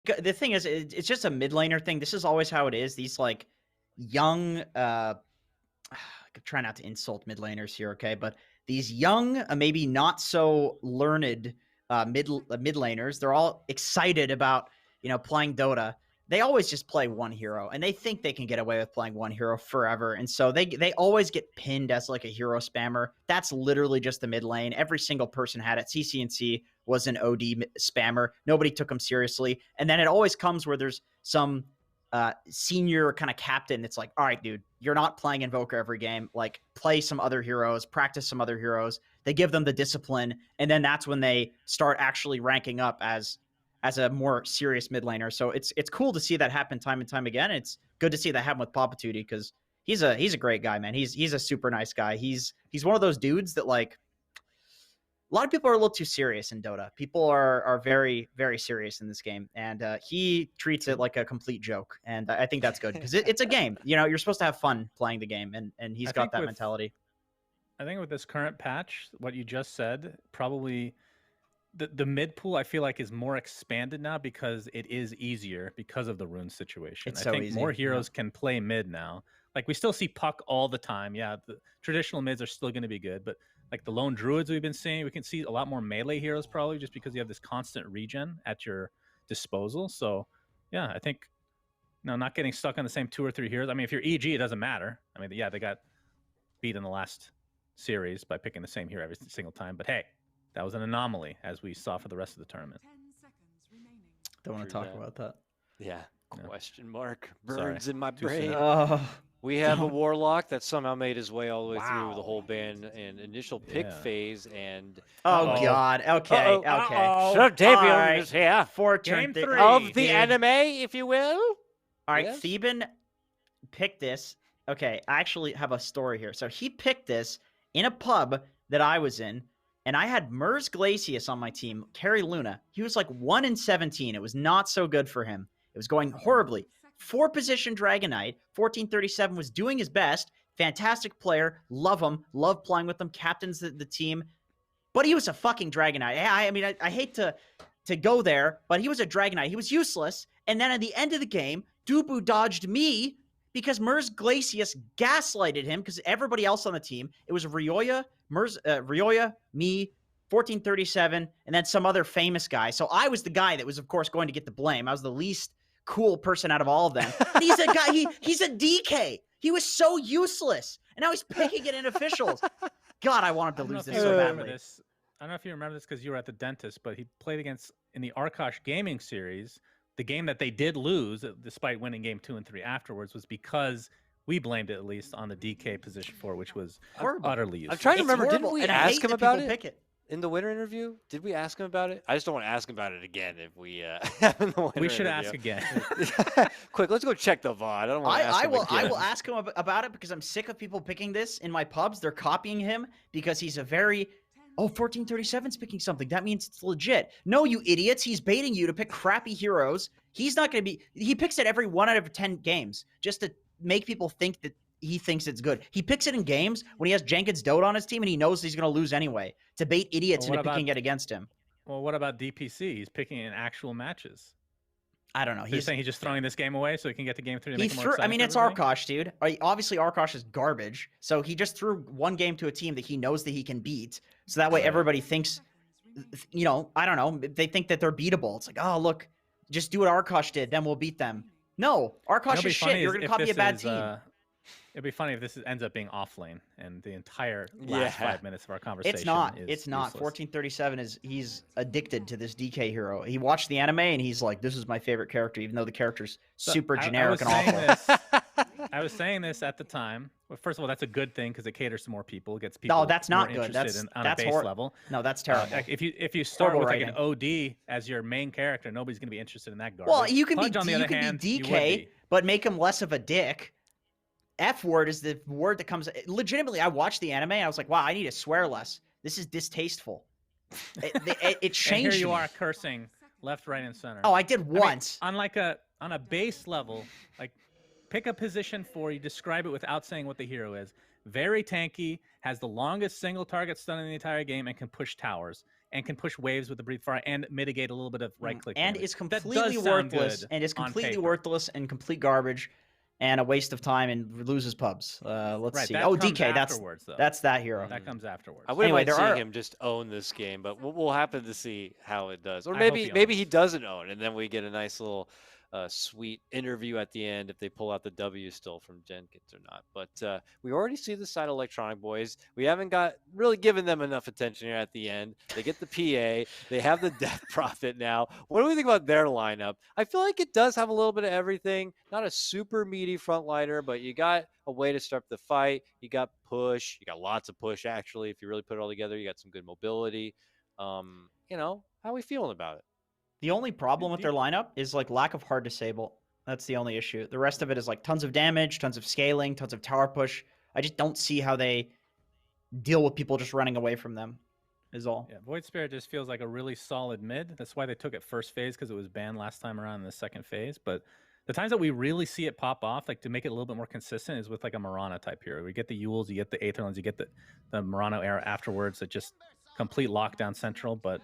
The thing is, it's just a mid laner thing. This is always how it is. These like young, try not to insult mid laners here, okay? But these young, maybe not so learned mid laners, they're all excited about playing Dota. They always just play one hero, and they think they can get away with playing one hero forever. And so they always get pinned as like a hero spammer. That's literally just the mid lane. Every single person had it. CCNC was an OD spammer. Nobody took him seriously. And then it always comes where there's some senior kind of captain. It's like, all right, dude, you're not playing Invoker every game. Like, play some other heroes, practice some other heroes. They give them the discipline, and then that's when they start actually ranking up as a more serious mid laner. So it's cool to see that happen time and time again. It's good to see that happen with Papatuti because he's a great guy, man. He's a super nice guy. He's one of those dudes that like a lot of people are a little too serious in Dota. People are very, very serious in this game, and he treats it like a complete joke. And I think that's good because it's a game. You're supposed to have fun playing the game, and he's got that mentality. I think with this current patch, what you just said, probably the mid pool I feel like is more expanded now because it is easier because of the rune situation. It's I so think easy. more heroes can play mid now. Like we still see Puck all the time. Yeah, the traditional mids are still going to be good, but like the lone druids we've been seeing, we can see a lot more melee heroes probably just because you have this constant regen at your disposal. So yeah, I think not getting stuck on the same 2 or 3 heroes. I mean, if you're EG, it doesn't matter. I mean, yeah, they got beat in the last series by picking the same hero every single time, but hey, that was an anomaly, as we saw for the rest of the tournament. Don't want to talk about that. Yeah. Question mark. Burns in my Too brain. soon. We have a Warlock that somehow made his way all the way through the whole ban and initial pick phase. And God. Okay. Okay. So Davion right. is here. For Game 3 of the anime, if you will. All right. Yes? Theban picked this. Okay. I actually have a story here. So he picked this in a pub that I was in. And I had Mers Glacius on my team, Carry Luna. He was like 1-17. It was not so good for him. It was going horribly. 4-position Dragonite, 1437 was doing his best. Fantastic player. Love him. Love playing with him. Captains the team. But he was a fucking Dragonite. I mean, I hate to go there, but he was a Dragonite. He was useless. And then at the end of the game, Dubu dodged me because Mers Glacius gaslighted him because everybody else on the team, it was Ryoya, Ryoya, me, 1437, and then some other famous guy. So I was the guy that was, of course, going to get the blame. I was the least cool person out of all of them. And he's a guy, he's a DK. He was so useless. And now he's picking it in officials. God, I want him to lose this so badly. I don't know if you remember this because you were at the dentist, but he played against, in the Arkosh Gaming Series, the game that they did lose, despite winning game 2 and 3 afterwards, was because we blamed it at least on the DK position 4, which was utterly useless. I'm trying to remember, didn't we ask him about it in the winter interview? Did we ask him about it? I just don't want to ask him about it again if we we should ask again. Quick, let's go check the VOD. I don't want to ask him again. I will ask him about it because I'm sick of people picking this in my pubs. They're copying him because he's a very... 1437's picking something. That means it's legit. No, you idiots. He's baiting you to pick crappy heroes. He's not going to be... He picks it every 1 out of 10 games just to make people think that he thinks it's good. He picks it in games when he has Jenkins Dota on his team and he knows he's going to lose anyway to bait idiots into picking it against him. Well, what about DPC? He's picking in actual matches. I don't know. He's saying he's just throwing this game away so he can get to game 3 to make it more exciting. I mean, it's Arkosh, dude. Obviously, Arkosh is garbage. So he just threw 1 game to a team that he knows that he can beat. So that way everybody thinks, I don't know. They think that they're beatable. It's like, oh, look, just do what Arkosh did. Then we'll beat them. No, Arkosh is shit. You're going to copy a bad team. It'd be funny if this ends up being off lane and the entire last 5 minutes of our conversation. It's not. It's not. 1437 he's addicted to this DK hero. He watched the anime and he's like, this is my favorite character, even though the character's super generic and awful. I was saying this at the time. Well, first of all, that's a good thing because it caters to more people. It gets people. No, that's not good. That's on a base level. No, that's terrible. If you start with like an OD as your main character, nobody's gonna be interested in that garbage. Well, you can be DK, but make him less of a dick. F word is the word that comes... Legitimately, I watched the anime and I was like, wow, I need to swear less. This is distasteful. It changed and here you are cursing left, right, and center. Oh, I did once. I mean, on a base level, like pick a position 4, you describe it without saying what the hero is. Very tanky, has the longest single target stun in the entire game, and can push towers. and can push waves with the breathe fire and mitigate a little bit of right click. And damage. is That completely does sound worthless. good And is on completely paper. worthless and complete garbage, and a waste of time and loses pubs. Let's Right, see. that Oh, comes DK. afterwards, though. That's that hero. That comes afterwards. I wouldn't Anyway, mind there seeing are- him just own this game, but we'll happen to see how it does. Or I hope maybe he he doesn't own, and then we get a nice little sweet interview at the end if they pull out the W still from Jenkins or not. But we already see the side of Electronic Boys. We haven't really given them enough attention here at the end. They get the PA. They have the Death Prophet now. What do we think about their lineup? I feel like it does have a little bit of everything. Not a super meaty frontliner, but you got a way to start the fight. You got push. You got lots of push, actually. If you really put it all together, you got some good mobility. How are we feeling about it? The only problem with their lineup is like lack of hard disable. That's the only issue. The rest of it is like tons of damage, tons of scaling, tons of tower push. I just don't see how they deal with people just running away from them, is all. Yeah, Void Spirit just feels like a really solid mid. That's why they took it first phase, because it was banned last time around in the second phase. But the times that we really see it pop off, like to make it a little bit more consistent, is with like a Murano type hero. We get the Yules, you get the Aetherlands, you get the Murano era afterwards that just complete lockdown central. But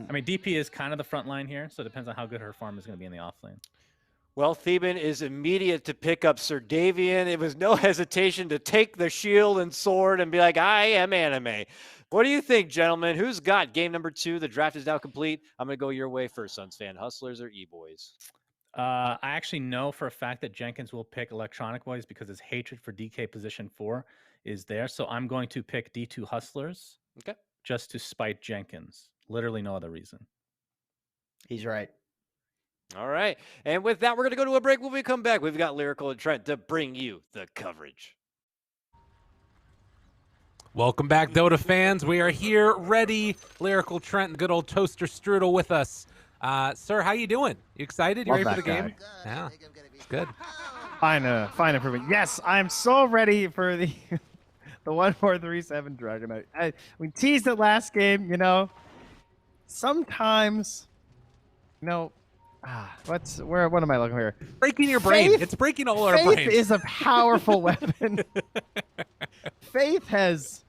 I mean, DP is kind of the front line here, so it depends on how good her farm is going to be in the offlane. Well, Theban is immediate to pick up Sir Davian. It was no hesitation to take the shield and sword and be like, I am anime. What do you think, gentlemen? Who's got game number 2? The draft is now complete. I'm going to go your way first, Suns fan. Hustlers or Eboys? I actually know for a fact that Jenkins will pick Electronic Boys because his hatred for DK position 4 is there. So I'm going to pick D2 Hustlers. Okay. Just to spite Jenkins. Literally no other reason. He's right. All right. And with that, we're going to go to a break. When we come back, we've got Lyrical and Trent to bring you the coverage. Welcome back, Dota fans. We are here, ready. Lyrical, Trent, and good old Toaster Strudel with us. Sir, how you doing? You excited? You ready for the game? Yeah, it's good. Fine improvement. Yes, I'm so ready for the 1437 Dragonite. We teased it last game, Sometimes, what am I looking here? Breaking your brain. Faith- It's breaking all our Faith brains. is a powerful weapon. Faith has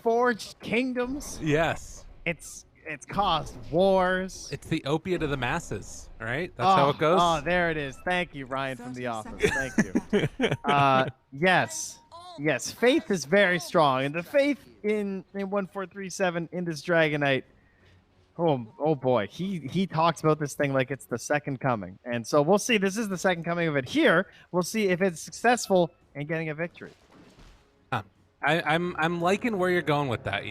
forged kingdoms. Yes. It's caused wars. It's the opiate of the masses, right? That's how it goes. Oh, there it is. Thank you, Ryan from The Office. Thank you. Yes, Faith is very strong, and the Faith in 1437 in this Dragonite. Oh boy, he talks about this thing like it's the second coming, and so we'll see. This is the second coming of it here. We'll see if it's successful in getting a victory. I'm liking where you're going with that.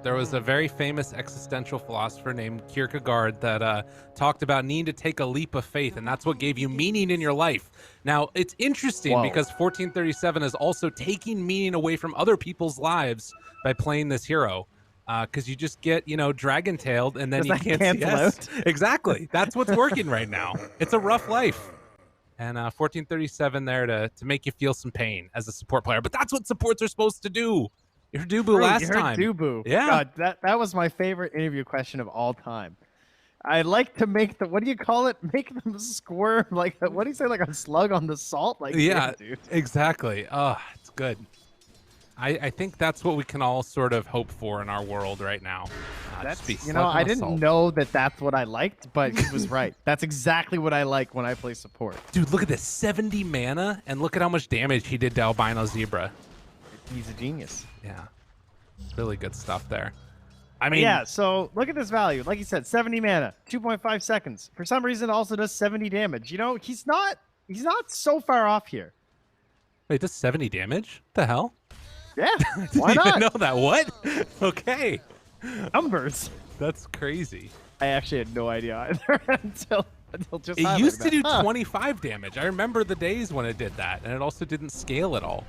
There was a very famous existential philosopher named Kierkegaard that talked about needing to take a leap of faith, and that's what gave you meaning in your life. Now, it's interesting because 1437 is also taking meaning away from other people's lives by playing this hero. Because you just get, dragon-tailed, and then you can't cancel out. Exactly. That's what's working right now. It's a rough life. And 1437 there to make you feel some pain as a support player. But that's what supports are supposed to do. You heard Dubu last time. Dubu. Yeah. God, that was my favorite interview question of all time. I like to make what do you call it? Make them squirm like what do you say? Like a slug on the salt? Like yeah, dude. Exactly. Oh, it's good. I think that's what we can all sort of hope for in our world right now. I didn't know that that's what I liked, but he was right. That's exactly what I like when I play support. Dude, look at this 70 mana, and look at how much damage he did to Albino Zebra. He's a genius. Yeah, really good stuff there. Yeah, so look at this value. Like you said, 70 mana, 2.5 seconds. For some reason, also does 70 damage. He's not so far off here. Wait, does 70 damage? What the hell? Yeah, why not? I didn't know that. What? Okay. Numbers. That's crazy. I actually had no idea either until just It used to do 25 damage. I remember the days when it did that, and it also didn't scale at all.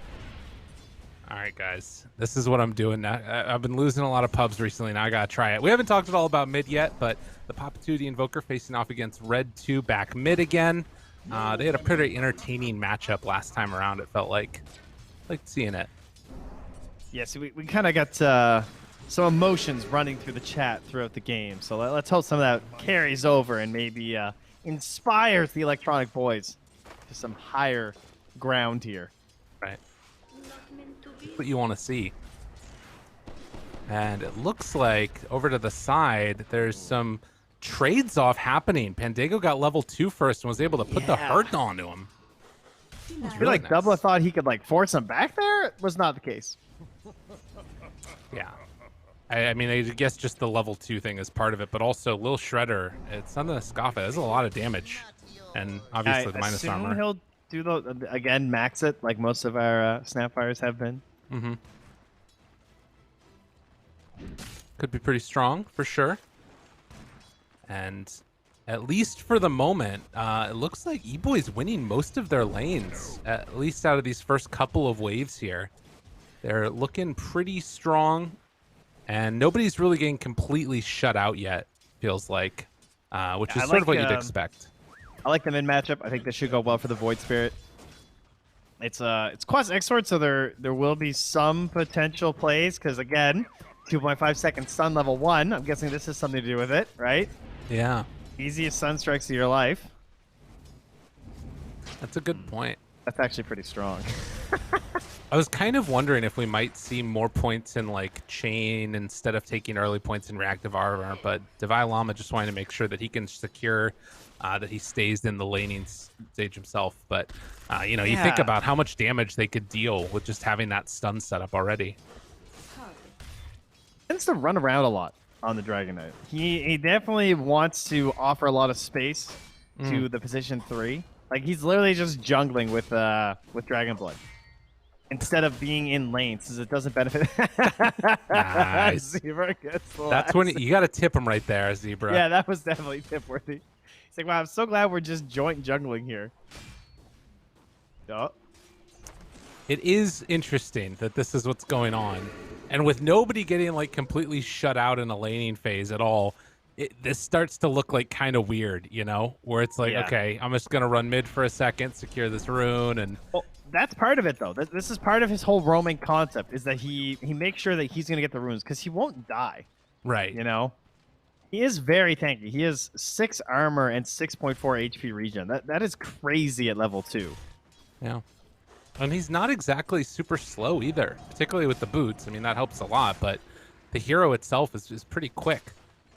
All right, guys. This is what I'm doing now. I've been losing a lot of pubs recently. Now I got to try it. We haven't talked at all about mid yet, but the Papatuti Invoker facing off against Red 2 back mid again. They had a pretty entertaining matchup last time around, it felt like. Liked seeing it. Yeah, so we kind of got some emotions running through the chat throughout the game. So let's hope some of that carries over and maybe inspires the Electronic Boys to some higher ground here. Right. What you want to see. And it looks like over to the side, there's some trades off happening. Pandago got level 2 first and was able to put the hurt onto him. I feel like Double thought he could like force him back there. It was not the case. Yeah. I mean, I guess just the level 2 thing is part of it, but also Lil Shredder, it's something to scoff at. There's a lot of damage. And obviously the minus armor. He'll do the, again, max it like most of our Snapfires have been. Mm-hmm. Could be pretty strong for sure. And at least for the moment, it looks like Eboys winning most of their lanes, at least out of these first couple of waves here. They're looking pretty strong, and nobody's really getting completely shut out yet, feels like, which is sort of what you'd expect. I like the mid matchup. I think this should go well for the Void Spirit. It's Quas X-Sword, so there will be some potential plays, because again, 2.5 second stun level 1. I'm guessing this has something to do with it, right? Yeah. Easiest stun strikes of your life. That's a good point. That's actually pretty strong. I was kind of wondering if we might see more points in like chain instead of taking early points in reactive armor, but Devi Llama just wanted to make sure that he can secure that he stays in the laning stage himself. But you know, you think about how much damage they could deal with just having that stun set up already. Tends to run around a lot on the Dragon Knight. He definitely wants to offer a lot of space to the position 3. Like he's literally just jungling with Dragon Blood instead of being in lanes, since it doesn't benefit. Nice. Zebra gets the That's when you got to tip him right there, Zebra. Yeah, that was definitely tip worthy. He's like, wow, I'm so glad we're just joint jungling here. Oh. It is interesting that this is what's going on. And with nobody getting like completely shut out in a laning phase at all, this starts to look like kind of weird, you know, where it's like, okay, I'm just going to run mid for a second, secure this rune. And well, that's part of it, though. This is part of his whole roaming concept, is that he makes sure that he's going to get the runes because he won't die. Right. You know, he is very tanky. He has 6 armor and 6.4 HP regen. That is crazy at level 2. Yeah. And he's not exactly super slow either, particularly with the boots. I mean, that helps a lot, but the hero itself is pretty quick.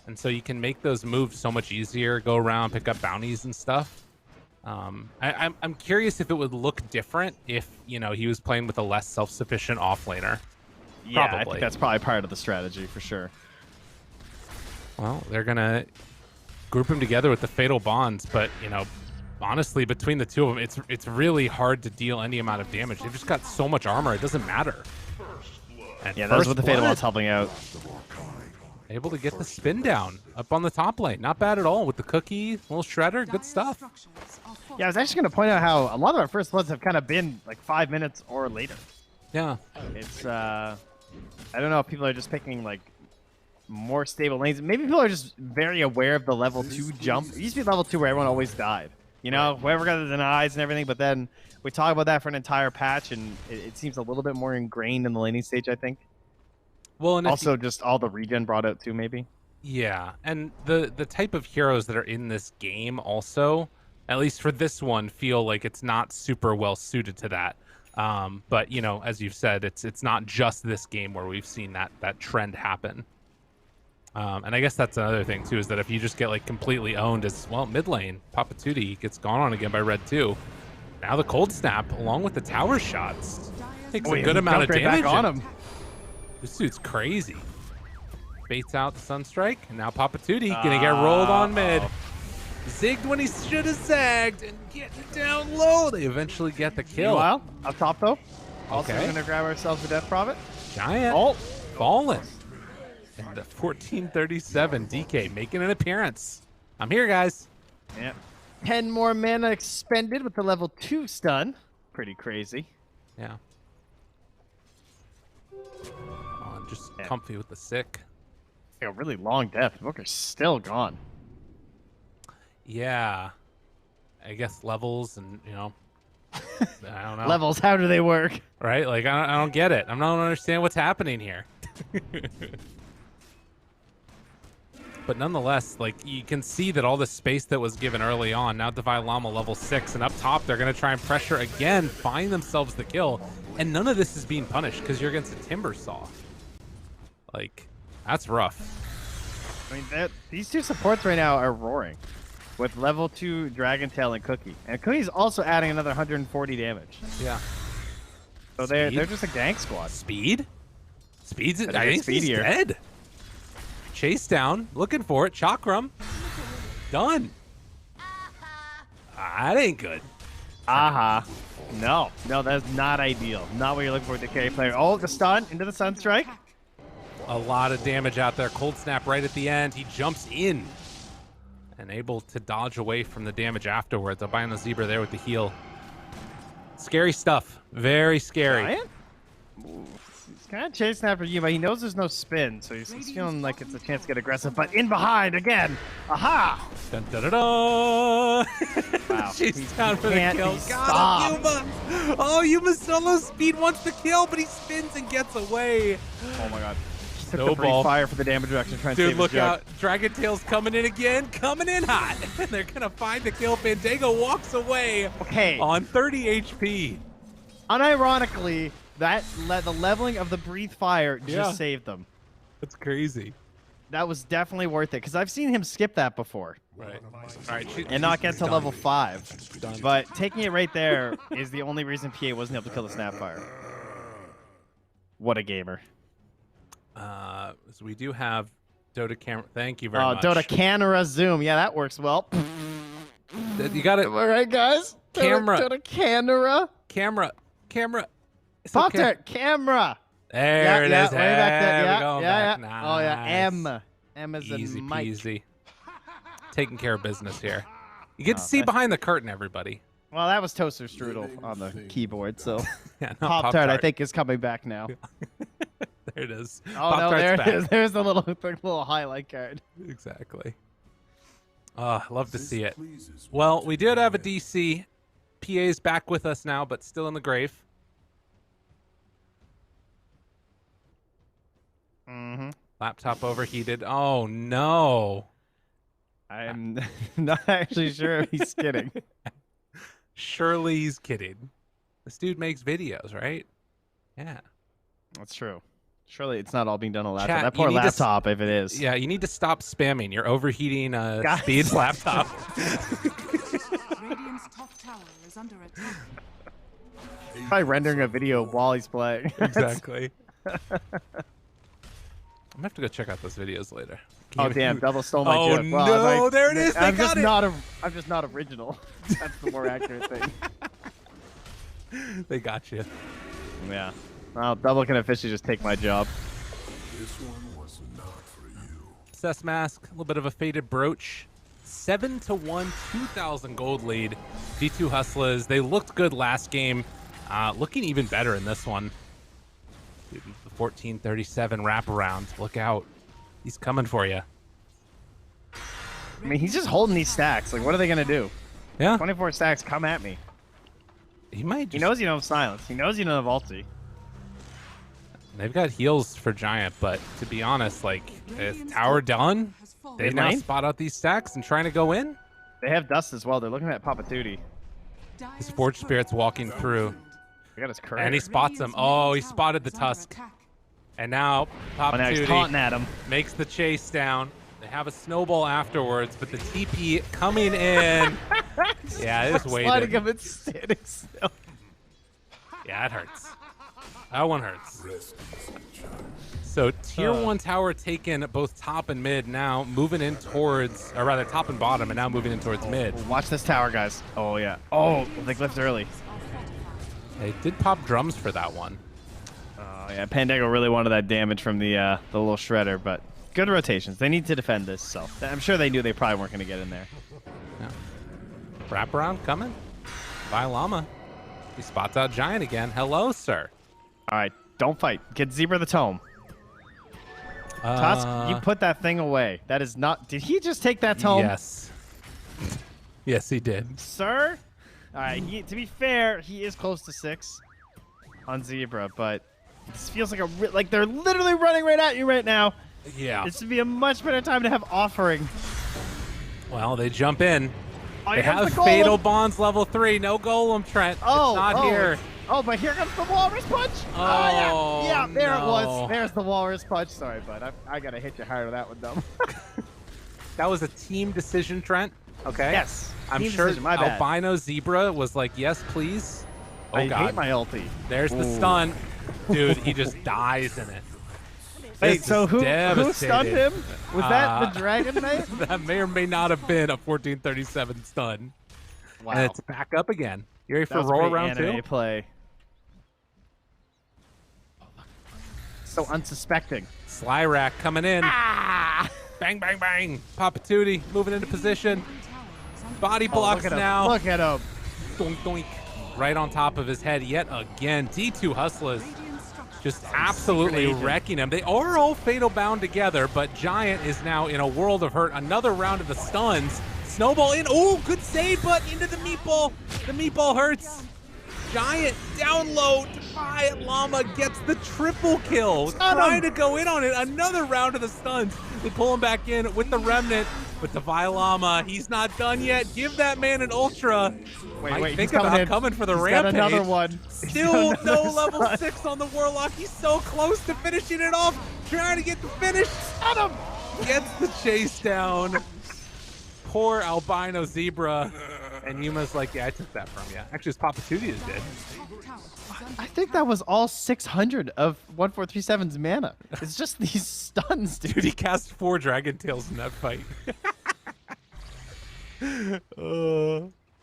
And so you can make those moves so much easier, go around, pick up bounties and stuff. I'm curious if it would look different if, you know, he was playing with a less self-sufficient offlaner. Yeah, Probably. I think that's probably part of the strategy for sure. Well, they're going to group him together with the Fatal Bonds, but, you know, honestly, between the two of them, it's really hard to deal any amount of damage. They've just got so much armor, it doesn't matter. And yeah, that's what the Fatal Bond's helping out. Able to get the spin down up on the top lane. Not bad at all with the cookie, little shredder, good stuff. Yeah, I was actually going to point out how a lot of our first bloods have kind of been like 5 minutes or later. Yeah. It's, I don't know if people are just picking like more stable lanes. Maybe people are just very aware of the level 2 jump. It used to be level 2 where everyone always died. You know, whoever got the denies and everything, but then we talk about that for an entire patch, and it seems a little bit more ingrained in the laning stage, I think. Well, and also just all the regen brought out too, maybe. Yeah, and the type of heroes that are in this game also, at least for this one, feel like it's not super well suited to that. But you know, as you've said, it's not just this game where we've seen that trend happen. And I guess that's another thing too, is that if you just get like completely owned as well, mid lane, Papatootie gets gone on again by Red 2. Now the cold snap, along with the tower shots, takes a good amount of damage back on him. This dude's crazy. Baits out the Sunstrike, and now Papatootie gonna get rolled on mid. Zigged when he should have zagged, and getting down low. They eventually get the kill. Meanwhile, up top though. Also Okay. gonna grab ourselves a Death Prophet. Giant. Oh, Fallen. And the 1437 DK making an appearance. I'm here, guys. yeah. 10 more mana expended with the level 2 stun. Pretty crazy. Yeah. Oh, I'm just comfy with the sick. A really long death. Booker's still gone. Yeah. I guess levels and, you know, I don't know. Levels, how do they work? Right? Like, I don't get it. I don't understand what's happening here. But nonetheless, like, you can see that all the space that was given early on, now Devi Llama level 6, and up top, they're going to try and pressure again, find themselves the kill, and none of this is being punished because you're against a Timber Saw. Like, that's rough. I mean, these two supports right now are roaring with level 2 Dragon Tail and Cookie. And Cookie's also adding another 140 damage. Yeah. So they're just a gank squad. Speed? Speed's Better I get think he's speedier. dead. Chase down, looking for it. Chakram. Done. That ain't good. Aha. No, that's not ideal. Not what you're looking for with the carry player. Oh, the stun into the Sunstrike. A lot of damage out there. Cold Snap right at the end. He jumps in and able to dodge away from the damage afterwards. Albino Zebra there with the heal. Scary stuff. Very scary. Giant? Ooh, he's kind of chasing after you, but he knows there's no spin, so he's feeling like it's a chance to get aggressive. But in behind again. Aha! Dun, dun, dun, dun. Wow. She's down for the can't kill. be Got him, Yuma. Oh, Yuma solo speed wants the kill, but he spins and gets away. Oh my god. He took the Snowball. free fire for the damage reduction trying to Dude, save look his jug. out. Dragon Tail's coming in again. Coming in hot. They're going to find the kill. Fandango walks away Okay. on 30 HP. Unironically, the leveling of the breathe fire just Yeah. saved them. That's crazy. That was definitely worth it because I've seen him skip that before Right. All right. and not get to done. level 5. Done. But taking it right there is the only reason PA wasn't able to kill the Snapfire. What a gamer. So we do have Dota camera. Thank you very Oh, much. Dota Canara Zoom. Yeah, that works well. You got it. All right, guys. Camera. Dota Canara. Camera. It's Pop okay. Tart. Camera. There it is. Way back there. There Yeah, we go. yeah. Back. Oh, yeah. Nice. M as in Easy Mike. peasy. Taking care of business here. You get to see thank- behind the curtain, everybody. Well, that was Toaster Strudel on the keyboard, so Yeah, no, Pop Tart, I think, is coming back now. There it is. Oh, no, Pop-Tart's there back. it is. There's the little highlight card. Exactly. Love to see it. Well, we did have a DC. PA's back with us now, but still in the grave. Mm-hmm. Laptop overheated. Oh, no. I'm not actually sure if he's kidding. Surely he's kidding. This dude makes videos, right? Yeah. That's true. Surely it's not all being done on a laptop. Chat, That you poor need to laptop, if it is. Yeah, you need to stop spamming. You're overheating Guys. Speed's laptop. Radiant's top tower is under attack. Probably rendering a video while he's playing. Exactly. I'm gonna have to go check out those videos later. Oh damn! Double stole my Oh, joke. no, there it is, they I'm got just it. I'm just not original. That's the more accurate thing. They got you. Yeah. Well, Double can officially just take my job. This one was not for you. Cess Mask, a little bit of a faded brooch. 7-1, 2,000 gold lead. D2 Hustlers, they looked good last game. Looking even better in this one. Dude, the 14-37 wraparound. Look out. He's coming for you. I mean, he's just holding these stacks. Like, what are they gonna do? Yeah. 24 stacks, come at me. He might He just, knows you don't have silence. He knows you don't have ulti. They've got heals for Giant, but to be honest, like, is Tower done? They Mid now lane? spot out these stacks and trying to go in? They have dust as well. They're looking at Papa Tootie. His Forge Spirit's walking through. They got his courier. And he spots him. Oh, he spotted the Tusk. And now Papa Oh, now he's taunting Tootie at him. makes the chase down. They have a snowball afterwards, but the TP coming in. Yeah, it is Sliding waiting. him and standing still. Yeah, it hurts. That one hurts. So tier 1 tower taken both top and mid, now moving in towards, or rather top and bottom, and now moving in towards mid. Watch this tower, guys. Oh, yeah. Oh, they glyphed early. They did pop drums for that one. Oh, yeah. Pandago really wanted that damage from the little shredder, but good rotations. They need to defend this, so I'm sure they knew they probably weren't going to get in there. Yeah. Wraparound coming by Llama. He spots out Giant again. Hello, sir. All right, don't fight. Get Zebra the tome. Tusk, you put that thing away. That is not... Did he just take that tome? Yes. Yes, he did. Sir? All right, to be fair, he is close to 6 on Zebra, but this feels like like they're literally running right at you right now. Yeah. This would be a much better time to have offering. Well, they jump in. Oh, They here comes have the golem. Fatal Bonds level 3. No Golem, Trent. Oh, it's not here. Oh, but here comes the walrus punch. Oh, yeah, there it no. was. There's the walrus punch. Sorry, bud. I gotta hit you hard with that one, though. That was a team decision, Trent. Okay. Yes. I'm team sure decision, my bad. Albino Zebra was like, yes, please. Oh, I God. hate my ulti. There's the Ooh. stun. Dude, he just dies in it. Wait, This so is who devastating. stunned him? Was that the Dragon Knight? That may or may not have been a 1437 stun. Wow. And it's back up again. You ready That for was Roar great round anime 2? play. So unsuspecting. Sly Rack coming in. Bang, bang, bang. Papa Tootie moving into position. Body blocks look at him. now. Look at him. Doink, doink. Right on top of his head yet again. D2 Hustlers just absolutely agent. wrecking him. They are all fatal bound together, but Giant is now in a world of hurt. Another round of the stuns. Snowball in. Oh, good save, but into the meatball. The meatball hurts. Giant down low. Defiant Llama gets the triple kill. Trying to go in on it. Another round of the stuns. They pull him back in with the remnant. But Defiant Llama, he's not done yet. Give that man an ultra. Wait, think he's coming about in. coming for the He's rampage. got another one. He's Still got no another level stun. 6 on the Warlock. He's so close to finishing it off. Trying to get the finish. Got him. Gets the chase down. Poor Albino Zebra. And Yuma's like, yeah, I took that from you. Actually, it's Papa Tootie that did. I think that was all 600 of 1437's mana. It's just these stuns, dude. Dude, he cast 4 Dragon Tails in that fight.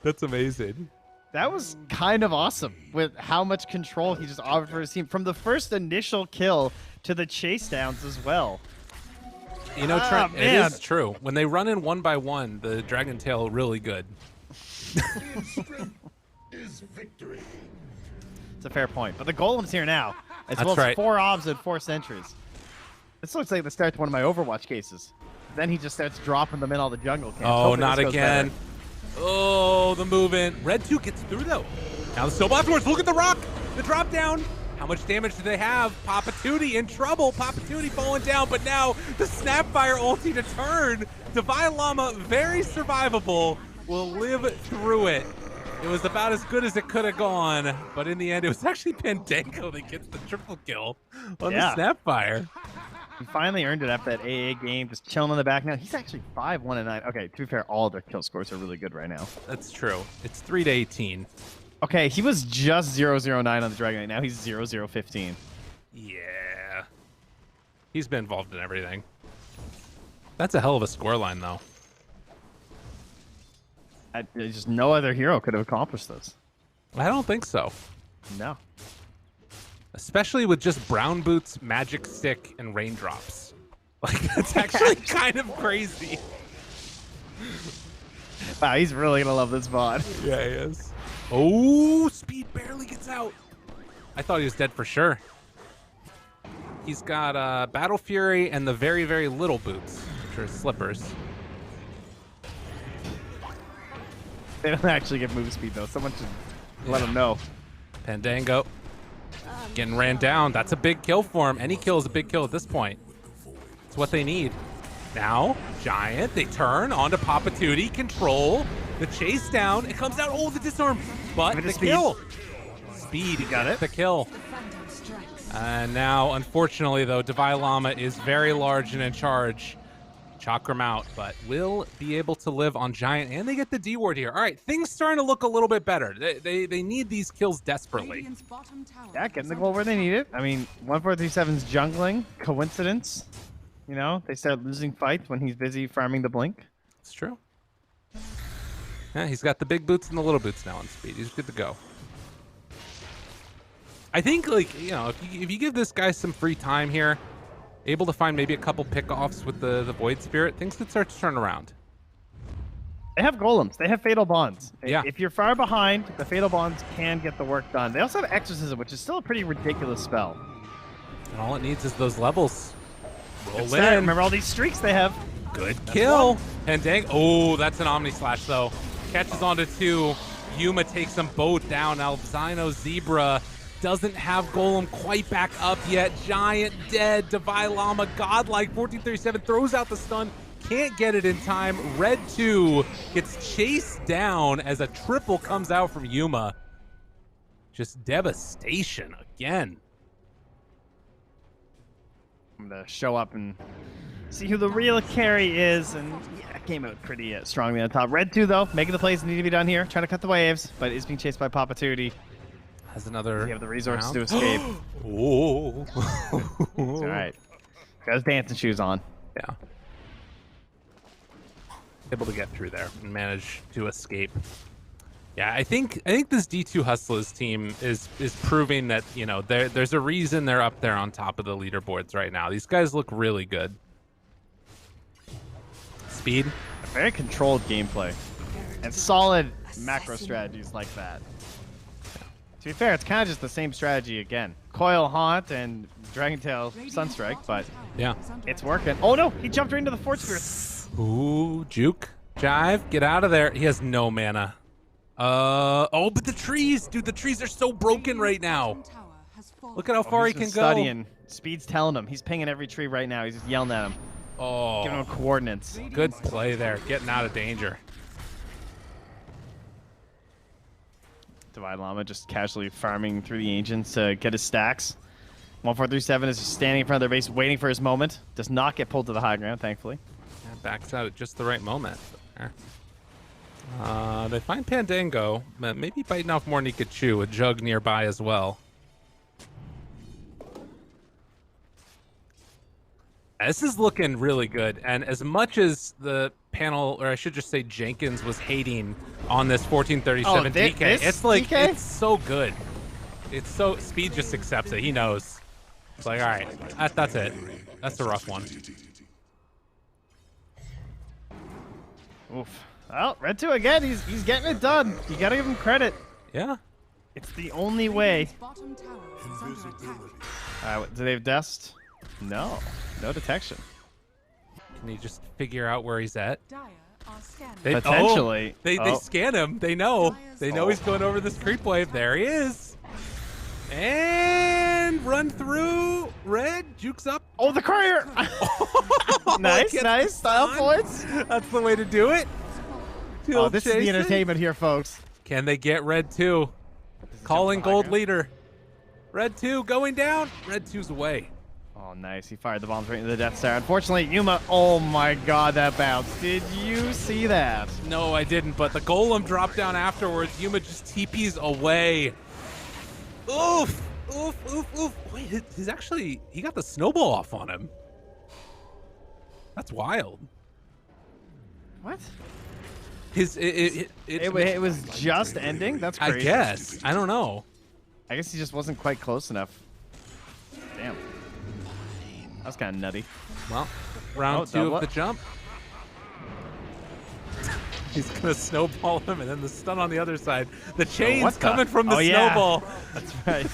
That's amazing. That was kind of awesome with how much control he just offered for his team from the first initial kill to the chase downs as well. You know, Trent, it man. is true. When they run in 1 by 1, the Dragon Tail really good. Is victory. It's a fair point. But the Golem's here now. As That's well as right. 4 obs and 4 sentries. This looks like the start to one of my Overwatch cases. Then he just starts dropping them in all the jungle camps. Oh, Hopefully not this goes again. better. Oh, the movement. Red 2 gets through, though. Now the snowball afterwards. Look at the rock. The drop down. How much damage do they have? Papa Tootie in trouble. Papa Tootie falling down, but now the Snapfire ulti to turn. Divine Llama, very survivable, will live through it. It was about as good as it could have gone, but in the end, it was actually Pandango that gets the triple kill on the Snapfire. He finally earned it after that AA game, just chilling in the back now. He's actually 5-1-9. Okay, to be fair, all their kill scores are really good right now. That's true. It's 3-18. Okay, he was just 0-0-9 on the Dragon Knight. Now he's 0-0-15. Yeah. He's been involved in everything. That's a hell of a scoreline, though. Just no other hero could have accomplished this. I don't think so. No. Especially with just brown boots, magic stick, and raindrops. Like, that's actually kind of crazy. Wow, he's really going to love this VOD. Yeah, he is. Oh, Speed barely gets out. I thought he was dead for sure. He's got Battle Fury and the very, very little boots, which are slippers. They don't actually get move speed, though. Someone should let him know. Pandango getting ran down. That's a big kill for him. Any kill is a big kill at this point. It's what they need. Now, Giant, they turn onto Papa Tootie. Control. The chase down. It comes out. Oh, the disarm. But Give it the to Speed. kill. Speed got it. The kill. And now, unfortunately, though, Devi Llama is very large and in charge. Chalk him out, but will be able to live on Giant, and they get the D ward here. All right, things starting to look a little bit better. They need these kills desperately. Yeah, getting the goal where they need it. I mean, 1437's jungling. Coincidence? You know, they start losing fights when he's busy farming the blink. It's true. Yeah, he's got the big boots and the little boots now on Speed. He's good to go. I think, like, you know, if you give this guy some free time here, able to find maybe a couple pickoffs with the Void Spirit, things could start to turn around. They have golems. They have fatal bonds. Yeah. If you're far behind, the fatal bonds can get the work done. They also have exorcism, which is still a pretty ridiculous spell. And all it needs is those levels. Roll Good start. in. Remember all these streaks they have. Good kill. And dang. Oh, that's an Omni Slash, though. Catches onto 2. Yuma takes them both down. Albino Zebra doesn't have Golem quite back up yet. Giant dead. Devi Llama godlike. 1437 throws out the stun. Can't get it in time. Red 2 gets chased down as a triple comes out from Yuma. Just devastation again. I'm gonna show up and see who the real carry is, and yeah, came out pretty strongly on top. Red 2 though, making the plays that need to be done here, trying to cut the waves, but is being chased by Papa Tootie. Has another. You have the resources round. to escape. Oh. All right, got his dancing shoes on. Yeah. Able to get through there and manage to escape. Yeah, I think this D2 Hustlers team is proving that, you know, there's a reason they're up there on top of the leaderboards right now. These guys look really good. Speed. Very controlled gameplay and solid macro strategies like that. To be fair, it's kind of just the same strategy again. Coil Haunt and Dragon Tail Sunstrike, but yeah, it's working. Oh no, he jumped right into the Fort Spirit. Ooh, juke, jive, get out of there. He has no mana. Oh, but the trees, dude, the trees are so broken right now. Look at how far he can go. Studying. Speed's telling him. He's pinging every tree right now. He's just yelling at him. Oh, Giving him coordinates. Good play there, getting out of danger. Divine Llama just casually farming through the ancients to get his stacks. 1437 is just standing in front of their base waiting for his moment. Does not get pulled to the high ground, thankfully. Yeah, backs out at just the right moment. They find Pandango, maybe biting off more than he could chew. A jug nearby as well. This is looking really good, and as much as the panel, or I should just say Jenkins, was hating on this 1437 DK, it's like DK? it's so good. It's so Speed just accepts it. He knows. It's like, all right, that's it. That's a rough one. Oof. Well, Red 2 again. He's getting it done. You gotta give him credit. Yeah. It's the only way. Bottom tower is under attack. Do they have dust? No. No detection. Can he just figure out where he's at? Dire are scanning. Potentially. They scan him. They know. They know he's going over this creep wave. There he is. And run through. Red jukes up. Oh, the courier! Nice, nice. Style points. That's the way to do it. Oh, this is the entertainment here, folks. Can they get Red 2? Calling gold leader. Red 2 going down. Red 2's away. Oh, nice. He fired the bombs right into the Death Star. Unfortunately, Yuma. Oh my God, that bounce. Did you see that? No, I didn't. But the golem dropped down afterwards. Yuma just TPs away. Oof. Oof, oof, oof. Wait, he's actually, he got the snowball off on him. That's wild. What? It was just ending? That's crazy. I guess. I don't know. I guess he just wasn't quite close enough. Damn. That was kind of nutty. Well, round 2 of the jump. He's going to snowball him, and then the stun on the other side. The chain's coming from the snowball. That's right.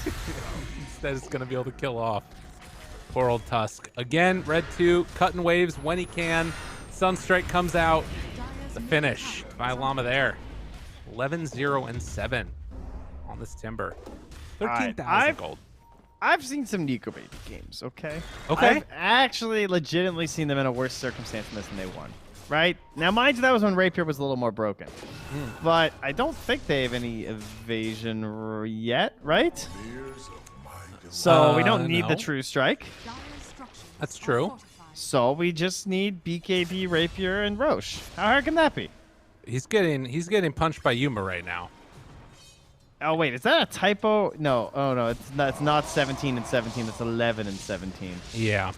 Instead, it's going to be able to kill off poor old Tusk. Again, Red 2 cutting waves when he can. Sunstrike comes out. The finish by Llama there. 11-0-7 on this Timber. 13,000 gold. I've seen some Nico Baby games, okay? Okay. I've actually legitimately seen them in a worse circumstance than this, and they won. Right? Now, mind you, that was when Rapier was a little more broken. But I don't think they have any evasion yet, right? So we don't need the True Strike. That's true. So we just need BKB, Rapier, and Roche. How hard can that be? He's getting punched by Yuma right now. Oh wait, is that a typo? No. Oh no, it's not 17 and 17. It's 11 and 17. Yeah.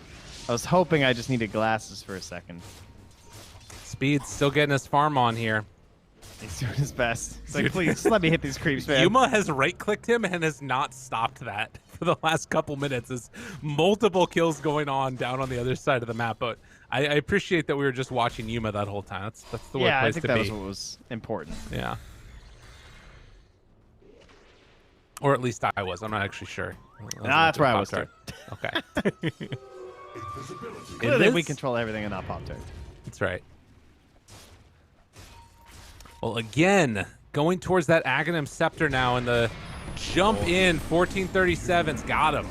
I was hoping I just needed glasses for a second. Speed's still getting his farm on here. He's doing his best. It's like, please, just let me hit these creeps, man. Yuma has right-clicked him and has not stopped that for the last couple minutes. There's multiple kills going on down on the other side of the map, but I appreciate that we were just watching Yuma that whole time. That's the way place to be. Yeah, I think that was what was important. Yeah. Or at least I was. I'm not actually sure. That's where I was too. Okay. Clearly, we control everything and not Pop-Tart. That's right. Well, again, going towards that Aghanim Scepter now, and the jump in 1437's got him.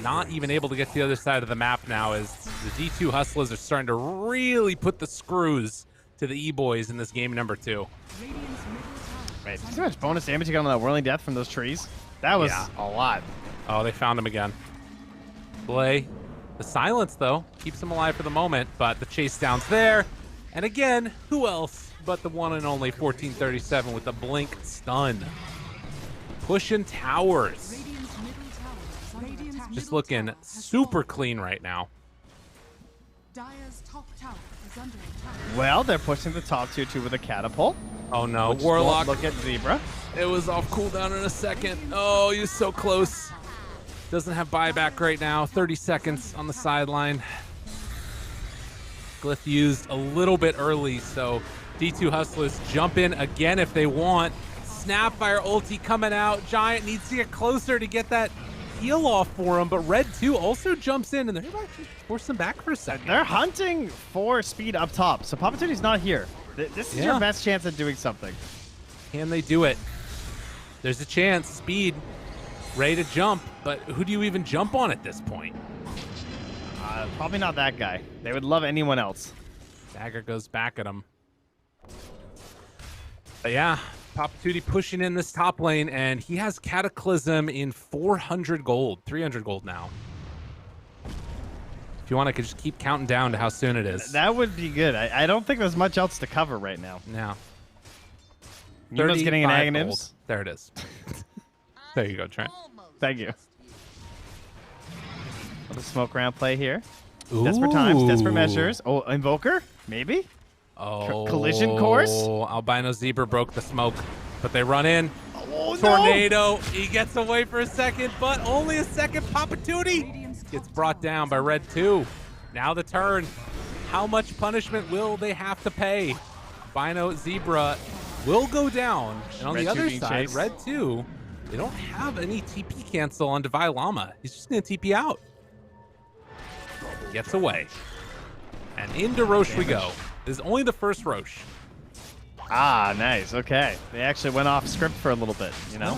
Not even able to get to the other side of the map now, as the D2 Hustlers are starting to really put the screws to the E-Boys in this game number 2. Right. See how much bonus damage you got on that Whirling Death from those trees? That was Yeah. a lot. Oh, they found him again. Blay. The silence, though, keeps him alive for the moment, but the chase down's there. And again, who else but the one and only 1437 with the blink stun. Pushing towers. Radiant's middle tower is under attack. Just looking super clean right now. Dire's top tower is under attack. Well, they're pushing the top tier 2 with a catapult. Oh no, Which Warlock. won't look at Zebra. It was off cooldown in a second. Oh, you're so close. Doesn't have buyback right now. 30 seconds on the sideline. Glyph used a little bit early, so D2 Hustlers jump in again if they want. Snapfire ulti coming out. Giant needs to get closer to get that heal off for him, but Red 2 also jumps in, and they're able to actually force him back for a second. They're hunting for speed up top, so Papatuti's not here. This is your Yeah. best chance at doing something. Can they do it? There's a chance. Speed, ready to jump, but who do you even jump on at this point? Probably not that guy. They would love anyone else. Dagger goes back at him. But yeah, Papatuti pushing in this top lane, and he has Cataclysm in 400 gold, 300 gold now. If you want, I could just keep counting down to how soon it is. That would be good. I don't think there's much else to cover right now. Now, Yuma's getting an 35 Aganims. gold. There it is. There you go, Trent. Thank you. Little smoke round play here. Desperate times, desperate Ooh. measures. Oh, Invoker? Maybe? Oh, collision course? Albino Zebra broke the smoke, but they run in. Oh, Tornado. He gets away for a second, but only a second. Papatuti gets brought down by Red 2. Now the turn. How much punishment will they have to pay? Albino Zebra will go down. And on Red the 2 other being side, chased. Red 2, they don't have any TP cancel on Devi Llama. He's just going to TP out. Gets away. And into Roche we go. This is only the first Roche. Ah, nice. Okay. They actually went off script for a little bit, you know?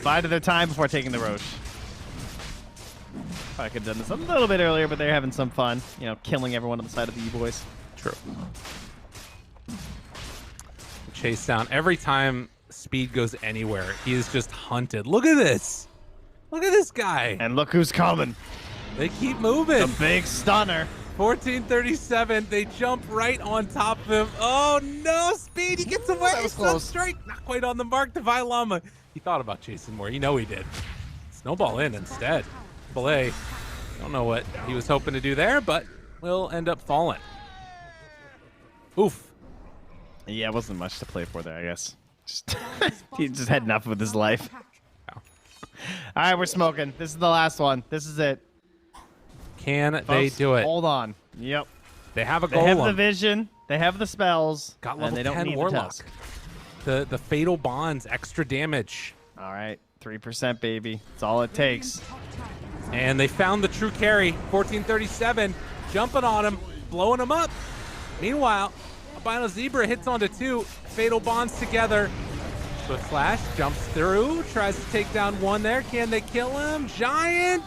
Bided their time before taking the Roche. Probably could have done this a little bit earlier, but they're having some fun, you know, killing everyone on the side of the Eboys. True. Chase down. Every time Speed goes anywhere, he is just hunted. Look at this. Look at this guy. And look who's coming. They keep moving. The big stunner. 1437. They jump right on top of him. Oh no, Speed. He gets away. That was close. Strike. Not quite on the mark. Devi Llama. He thought about chasing more. You know he did. Snowball in instead. Belay. Don't know what he was hoping to do there, but will end up falling. Oof. Yeah, it wasn't much to play for there, I guess. He just had enough with his life. All right, we're smoking. This is the last one. This is it. Can they Folks, do it? Hold on. Yep. They have a They have the golem. vision. They have the spells. Got and level they don't 10 need the Warlock. tusk. The fatal bonds, extra damage. All right. 3%, baby. That's all it takes. And they found the true carry. 1437 jumping on him, blowing him up. Meanwhile, Albino Zebra hits onto 2. Fatal bonds together. Swift Flash jumps through, tries to take down 1 there. Can they kill him? Giant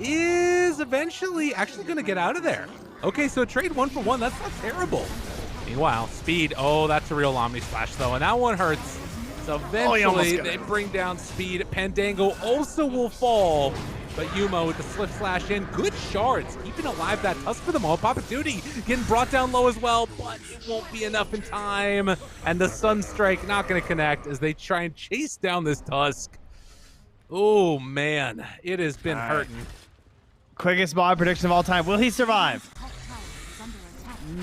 is eventually actually going to get out of there. Okay, so trade 1 for 1. That's not terrible. Meanwhile, Speed. Oh, that's a real Omni Splash, though, and that one hurts. So he almost eventually, got they it. bring down Speed. Pandango also will fall. But Yuma with the Swift Slash in. Good shards, keeping alive that Tusk for them all. Papatuti getting brought down low as well, but it won't be enough in time. And the Sunstrike not going to connect as they try and chase down this Tusk. Oh, man. It has been All right. hurting. Quickest mod prediction of all time. Will he survive? Top tower is under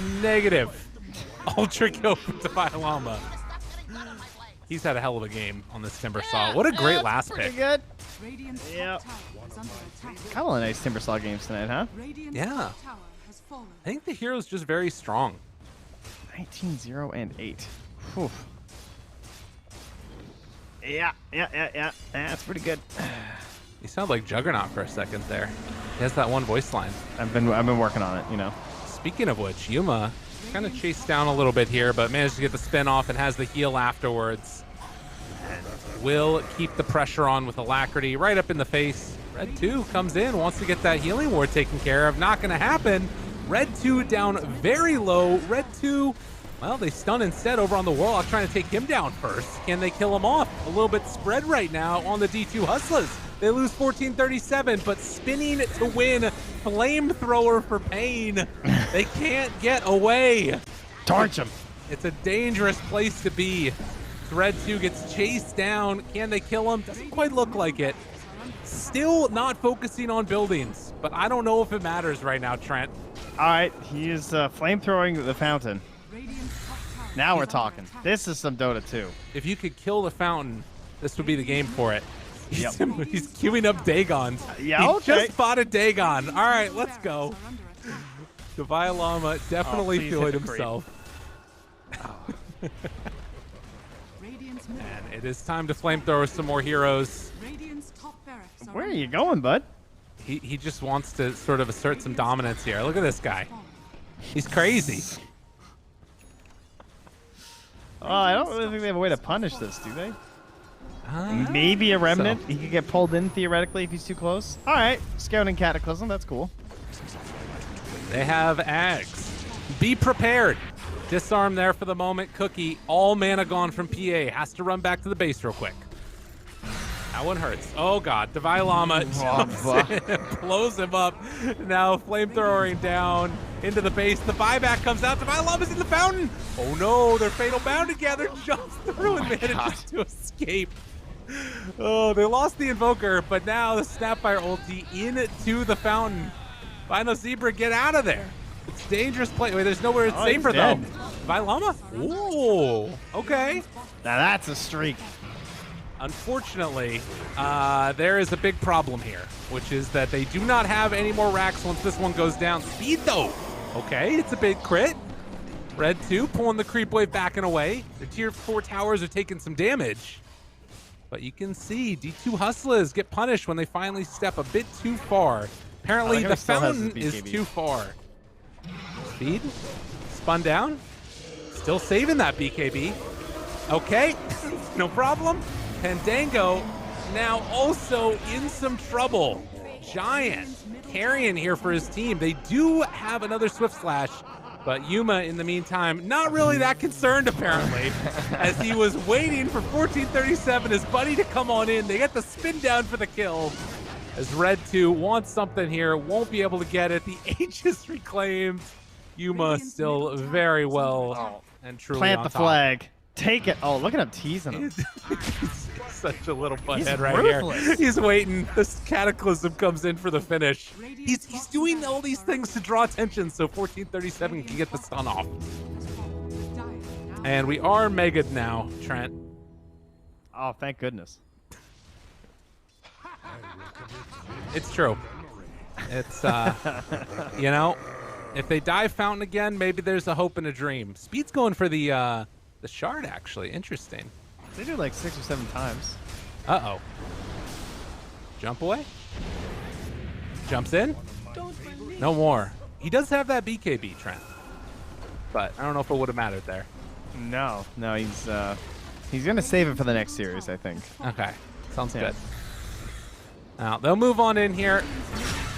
attack. Negative. Ultra kill for Devi Llama. He's had a hell of a game on this Timbersaw. What a great last Pretty pick. good. Radiant's Yep. top tower is under attack. Kind of nice Timbersaw games tonight, huh? Radiant's Yeah. top tower has fallen. I think the hero's just very strong. 19-0-8. Whew. Yeah. That's pretty good. You sound like Juggernaut for a second there. He has that one voice line. I've been working on it, you know. Speaking of which, Yuma kind of chased down a little bit here, but managed to get the spin off and has the heal afterwards. And will keep the pressure on with Alacrity right up in the face. Red 2 comes in, wants to get that healing ward taken care of. Not going to happen. Red 2 down very low. Red 2 Well, they stun instead over on the Warlock, trying to take him down first. Can they kill him off? A little bit spread right now on the D2 Hustlers. They lose 14-37, but spinning to win. Flamethrower for Pain. They can't get away. Torch him. It's a dangerous place to be. Thread 2 gets chased down. Can they kill him? Doesn't quite look like it. Still not focusing on buildings, but I don't know if it matters right now, Trent. All right, he is flamethrowing the fountain. Now we're talking. This is some Dota 2. If you could kill the fountain, this would be the game for it. Yep. He's queuing up Dagons. Yeah, he okay. just fought a Dagon. All right, let's go. Divine Llama definitely please feeling hit the creep. himself. And it is time to flamethrower some more heroes. Where are you going, bud? He just wants to sort of assert some dominance here. Look at this guy. He's crazy. Oh, I don't really think they have a way to punish this, do they? Maybe a remnant. He could get pulled in theoretically if he's too close. All right, scouting cataclysm. That's cool. They have Ags. Be prepared. Disarm there for the moment. Cookie, all mana gone from PA. Has to run back to the base real quick. That one hurts. Oh, God. Divine Llama jumps in and blows him up. Now flamethrowing down into the base. The buyback comes out. Divine Llama's in the fountain. Oh, no. They're fatal bound together. Jumps through and manages to escape. Oh, they lost the Invoker, but now the Snapfire ulti into the fountain. Final Zebra, get out of there. It's dangerous play. Wait, there's nowhere it's safer, though. Divine Llama? Ooh, okay. Now that's a streak. Unfortunately, there is a big problem here, which is that they do not have any more racks once this one goes down. Speed, though. Okay, it's a big crit. Red 2 pulling the creep wave back and away. The tier 4 towers are taking some damage. But you can see D2 Hustlers get punished when they finally step a bit too far. Apparently, the fountain is too far. Speed. Spun down. Still saving that BKB. Okay, no problem. Pandango now also in some trouble. Giant carrying here for his team. They do have another Swift Slash, but Yuma, in the meantime, not really that concerned, apparently, as he was waiting for 1437, his buddy to come on in. They get the spin down for the kill, as Red 2 wants something here, won't be able to get it. The H is reclaimed. Yuma still very well and truly Plant on the top. flag. Take it. Oh, look at him teasing him. He's such a little butthead He's right ruthless. here. He's waiting. This Cataclysm comes in for the finish. He's doing all these things to draw attention so 1437 can get the stun off. And we are mega'd now, Trent. Oh, thank goodness. It's true. It's, you know, if they dive fountain again, maybe there's a hope and a dream. Speed's going for the shard, actually. Interesting. They do like 6 or 7 times. Uh-oh. Jump away. Jumps in. No more. He does have that BKB, Trent. But I don't know if it would have mattered there. No, he's gonna save it for the next series, I think. Okay. Sounds good. Now, they'll move on in here.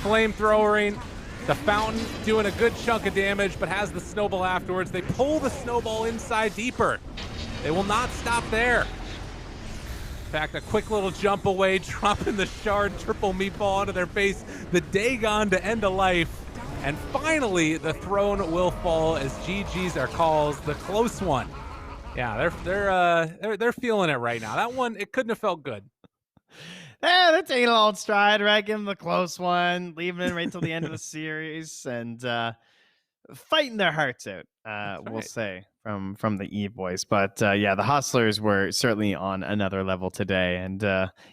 Flamethrowering. The fountain doing a good chunk of damage, but has the snowball afterwards. They pull the snowball inside deeper. They will not stop there. In fact, a quick little jump away, dropping the shard, triple meatball onto their face. The Dagon to end a life. And finally, the throne will fall as GG's are calls. The close one. Yeah, they're feeling it right now. That one, it couldn't have felt good. They're taking a long stride, right? Give them the close one, leaving it right till the end of the series, and fighting their hearts out. We'll right. say from the Eboys, but yeah, the Hustlers were certainly on another level today, and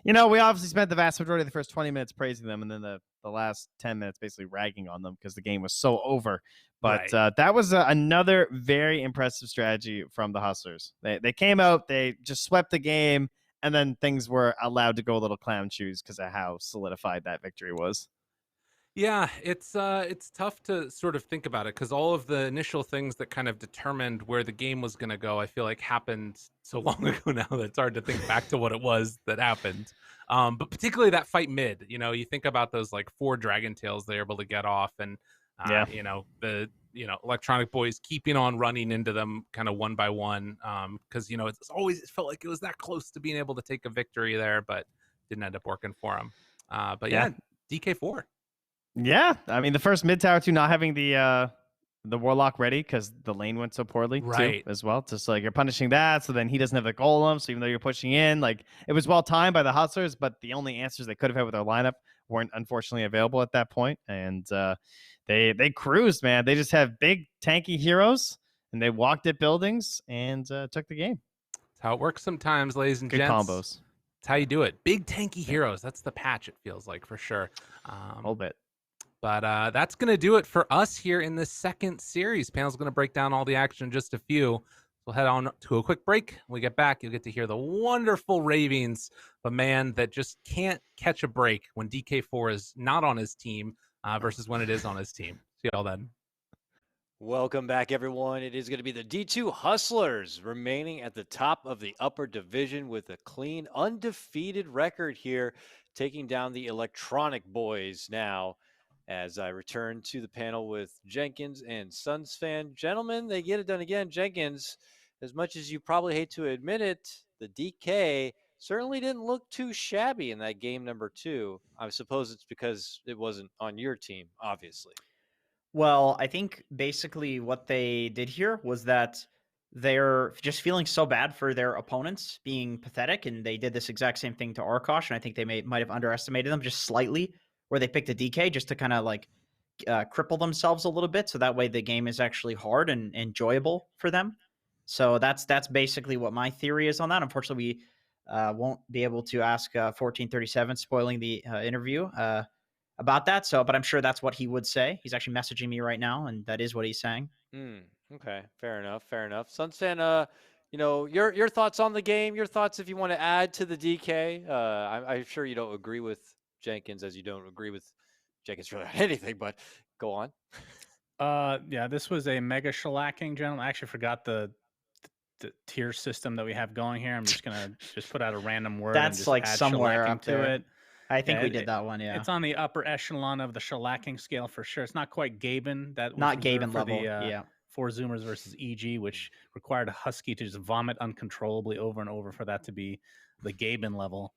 you know, we obviously spent the vast majority of the first 20 minutes praising them, and then the last 10 minutes basically ragging on them because the game was so over. But Right. that was another very impressive strategy from the Hustlers. They came out, they just swept the game. And then things were allowed to go a little clown shoes because of how solidified that victory was. Yeah, it's tough to sort of think about it because all of the initial things that kind of determined where the game was going to go, I feel like happened so long ago now that it's hard to think back to what it was that happened. But particularly that fight mid, you know, you think about those like 4 Dragon Tails they're able to get off, and Yeah. you know, the Electronic Boys keeping on running into them kind of one by one. Because it's always it felt like it was that close to being able to take a victory there, but didn't end up working for them. But yeah, DK4. Yeah, I mean the first mid tower too, not having the warlock ready because the lane went so poorly Right. too as well. Just like you're punishing that, so then he doesn't have the golem. So even though you're pushing in, like it was well timed by the hustlers, but the only answers they could have had with their lineup weren't unfortunately available at that point. And they cruised, man. They just have big tanky heroes, and they walked at buildings and took the game. That's how it works sometimes, ladies and Good gents. combos. That's how you do it. Big tanky heroes. That's the patch. It feels like for sure. A little bit. But that's going to do it for us here in the second series. Panel's going to break down all the action in just a few. We'll head on to a quick break. When we get back, you'll get to hear the wonderful ravings of a man that just can't catch a break when DK4 is not on his team versus when it is on his team. See y'all then. Welcome back, everyone. It is going to be the D2 Hustlers remaining at the top of the upper division with a clean, undefeated record here, taking down the Electronic Boys now. As I return to the panel with Jenkins and Suns fan. Gentlemen, they get it done again. Jenkins, as much as you probably hate to admit it, the DK certainly didn't look too shabby in that game number 2. I suppose it's because it wasn't on your team, obviously. Well, I think basically what they did here was that they're just feeling so bad for their opponents being pathetic, and they did this exact same thing to Arkosh, and I think they might have underestimated them just slightly, where they picked a DK just to kind of like cripple themselves a little bit, so that way the game is actually hard and enjoyable for them. So that's basically what my theory is on that. Unfortunately, we won't be able to ask 1437 spoiling the interview about that. So, but I'm sure that's what he would say. He's actually messaging me right now, and that is what he's saying. Okay, fair enough. Sunstan, your thoughts on the game, your thoughts if you want to add to the DK. I'm sure you don't agree with Jenkins as you don't agree with Jenkins really on anything, but go on. Yeah, this was a mega shellacking, gentlemen. I actually forgot the tier system that we have going here. I'm just gonna put out a random word. That's and just like add somewhere shellacking up to there. it. I think we did that one. Yeah, it's on the upper echelon of the shellacking scale for sure. It's not quite Gaben. That was not reserved Gaben for level. The, 4 Zoomers versus EG, which required a Husky to just vomit uncontrollably over and over for that to be the Gaben level.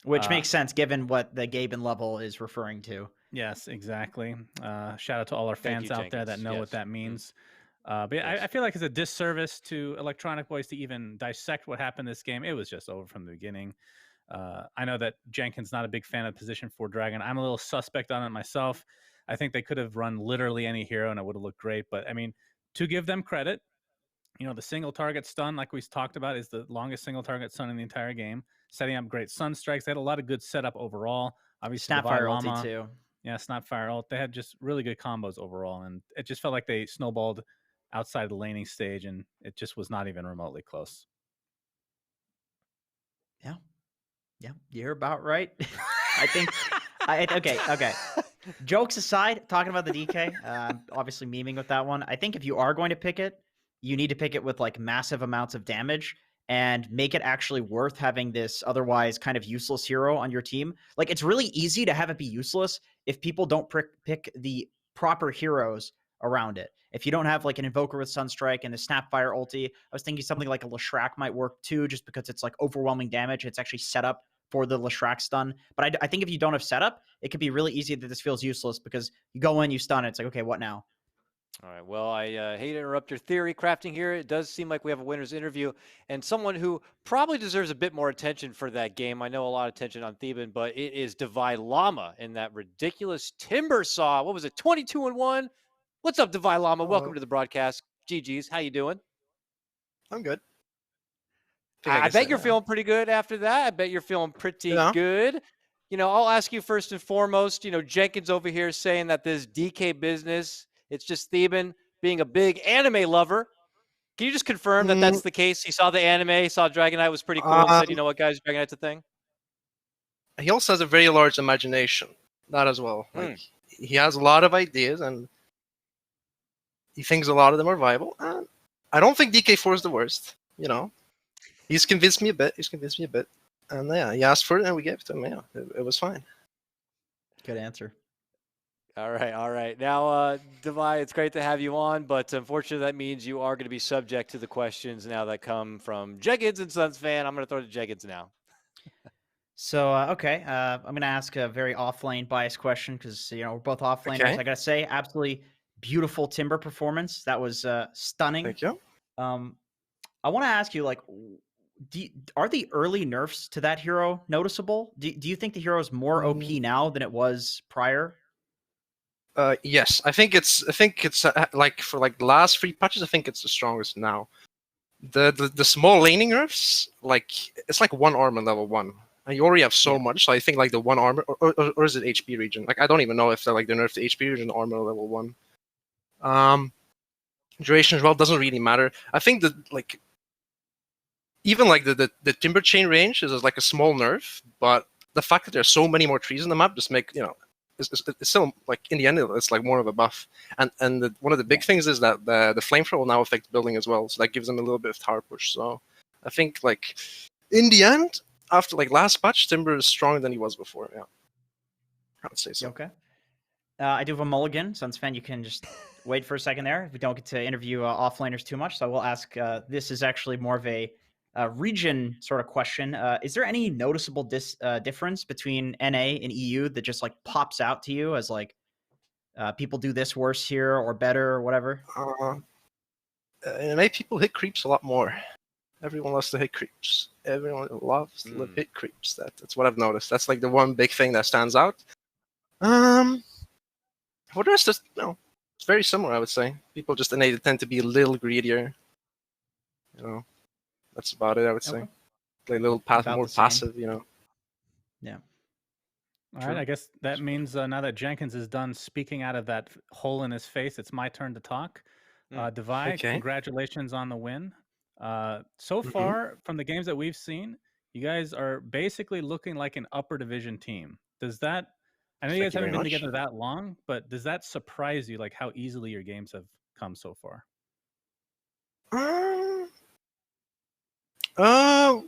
Which makes sense given what the Gaben level is referring to. Yes, exactly. Shout out to all our fans out there that know what that means. But Yes. I feel like it's a disservice to Electronic Boys to even dissect what happened this game. It was just over from the beginning. I know that Jenkins not a big fan of position 4 Dragon. I'm a little suspect on it myself. I think they could have run literally any hero and it would have looked great. But I mean, to give them credit, the single target stun, like we talked about, is the longest single target stun in the entire game. Setting up great sun strikes. They had a lot of good setup overall. Obviously, Snapfire Llama, ulti too. Yeah, Snapfire ult. They had just really good combos overall, and it just felt like they snowballed outside of the laning stage, and it just was not even remotely close. Yeah, you're about right. I think. Okay. Jokes aside, talking about the DK, obviously memeing with that one. I think if you are going to pick it, you need to pick it with like massive amounts of damage and make it actually worth having this otherwise kind of useless hero on your team. Like it's really easy to have it be useless if people don't pick the proper heroes around it. If you don't have like an Invoker with Sunstrike and the Snapfire ulti, I was thinking something like a Leshrac might work too, just because it's like overwhelming damage. It's actually set up for the Leshrac stun. But I think if you don't have setup, it could be really easy that this feels useless because you go in, you stun it. It's like, okay, what now? All right. Well, I hate to interrupt your theory crafting here. It does seem like we have a winner's interview and someone who probably deserves a bit more attention for that game. I know a lot of attention on Theban, but it is Divide Llama in that ridiculous Timber Saw. What was it? 22-1. What's up, Divide Llama? Hello. Welcome to the broadcast. GG's. How you doing? I'm good. I bet you're feeling pretty good after that. I bet you're feeling pretty good. I'll ask you first and foremost, Jenkins over here saying that this DK business, it's just Theban being a big anime lover. Can you just confirm that that's the case? He saw the anime, he saw Dragon Knight was pretty cool, and said, you know what, guys, Dragon Knight's a thing? He also has a very large imagination. That as well. Like, he has a lot of ideas, and he thinks a lot of them are viable. I don't think DK4 is the worst, He's convinced me a bit. And yeah, he asked for it, and we gave it to him. Yeah, it was fine. Good answer. All right, all right. Now, Devi, it's great to have you on, but unfortunately, that means you are going to be subject to the questions now that come from Jenkins and Sons fan. I'm going to throw to Jenkins now. So okay, I'm gonna ask a very off-lane biased question because we're both off-laners. Okay. I gotta say, absolutely beautiful Timber performance. That was stunning. Thank you. I want to ask you, like, are the early nerfs to that hero noticeable? Do you think the hero is more OP now than it was prior? Yes, I think it's like for like the last 3 patches, I think it's the strongest now. The small laning nerfs, like it's like 1 armor level 1. And you already have so much, so I think like the 1 armor, or is it HP region? Like I don't even know if they're like the nerf the HP region armor level 1. Duration as well doesn't really matter. I think that like even like the timber chain range is like a small nerf, but the fact that there's so many more trees in the map just make it's still like in the end it's like more of a buff. And one of the big things is that the flamethrower will now affect building as well, so that gives them a little bit of tower push. So I think like in the end, after like last patch, Timber is stronger than he was before. Yeah, I would say so. Okay. I do have a mulligan, Suns fan. You can just wait for a second there. We don't get to interview offlaners too much, so I will ask. This is actually more of a region sort of question. Is there any noticeable difference between NA and EU that just like pops out to you as like people do this worse here or better or whatever? NA people hit creeps a lot more. Everyone loves to hit creeps. Everyone loves to hit creeps. That's what I've noticed. That's like the one big thing that stands out. For the rest, it's very similar, I would say. People just innately tend to be a little greedier. That's about it, I would say. Play a little more passive, Yeah. All right, I guess that means now that Jenkins is done speaking out of that hole in his face, it's my turn to talk. Devi, congratulations on the win. So far, from the games that we've seen, you guys are basically looking like an upper division team. Does that, I know you guys haven't been together that long, but does that surprise you, like how easily your games have come so far? Well,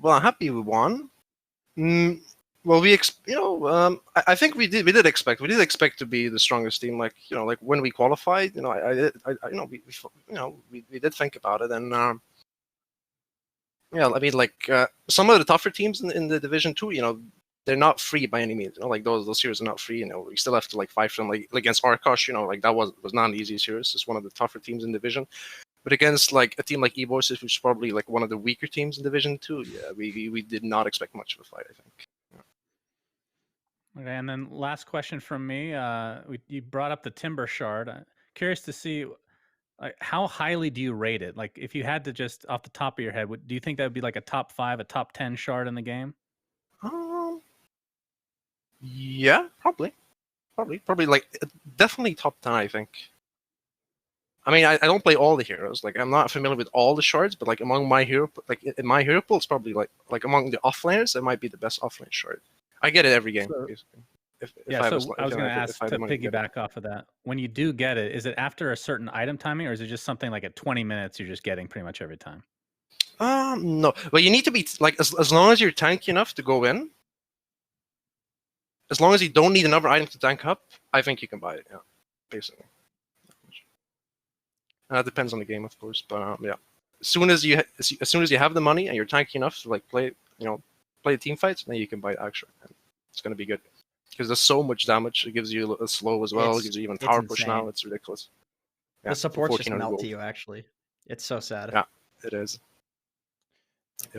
I'm happy we won. Well, I think we did expect to be the strongest team. Like like when we qualified, we did think about it, and I mean like some of the tougher teams in the division too, they're not free by any means. Like those heroes are not free. We still have to like fight for them. Like against Arkosh, like that was not an easy series. It's one of the tougher teams in division. But against like a team like Eboys, which is probably like one of the weaker teams in Division 2, yeah, we did not expect much of a fight, I think. Okay, and then last question from me. You brought up the Timber Shard. Curious to see how highly do you rate it? Like if you had to just off the top of your head, do you think that would be like a top 5, a top 10 shard in the game? Yeah, probably like definitely top 10, I think. I mean, I don't play all the heroes. Like, I'm not familiar with all the shards, but like among my hero, like in my hero pool, it's probably like among the offlaners, it might be the best offlane shard. I get it every game, basically. I was going to ask to piggyback off of that. When you do get it, is it after a certain item timing, or is it just something like at 20 minutes you're just getting pretty much every time? No, but you need to be like as long as you're tanky enough to go in. As long as you don't need another item to tank up, I think you can buy it. Yeah, basically. Depends on the game, of course, but yeah. As soon as you have the money and you're tanky enough to like play the team fights, then you can buy it actually. And it's gonna be good because there's so much damage. It gives you a slow as well. It gives you even tower push now. It's ridiculous. Yeah, the supports just melt to you. Actually, it's so sad. Yeah, it is.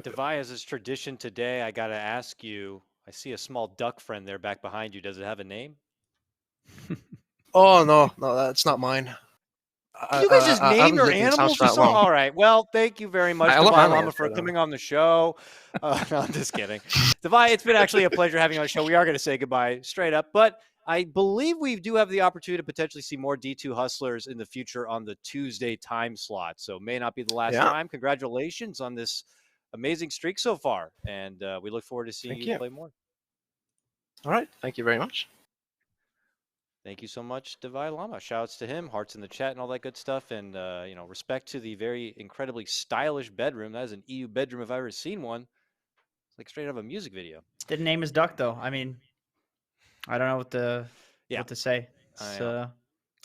Devi, as is tradition today, I gotta ask you. I see a small duck friend there back behind you. Does it have a name? Oh no, that's not mine. You guys just name your animals or something? All right. Well, thank you very much, Devi Llama, for coming on the show. No, I'm just kidding. Devi, it's been actually a pleasure having you on the show. We are going to say goodbye straight up, but I believe we do have the opportunity to potentially see more D2 Hustlers in the future on the Tuesday time slot. So may not be the last time. Congratulations on this amazing streak so far, and we look forward to seeing you play more. All right. Thank you very much. Thank you so much, Devi Llama. Shouts to him, hearts in the chat and all that good stuff. And, respect to the very incredibly stylish bedroom. That is an EU bedroom if I've ever seen one. It's like straight out of a music video. Didn't name his duck, though. I mean, I don't know what the... Yeah. what to say. I It's, know.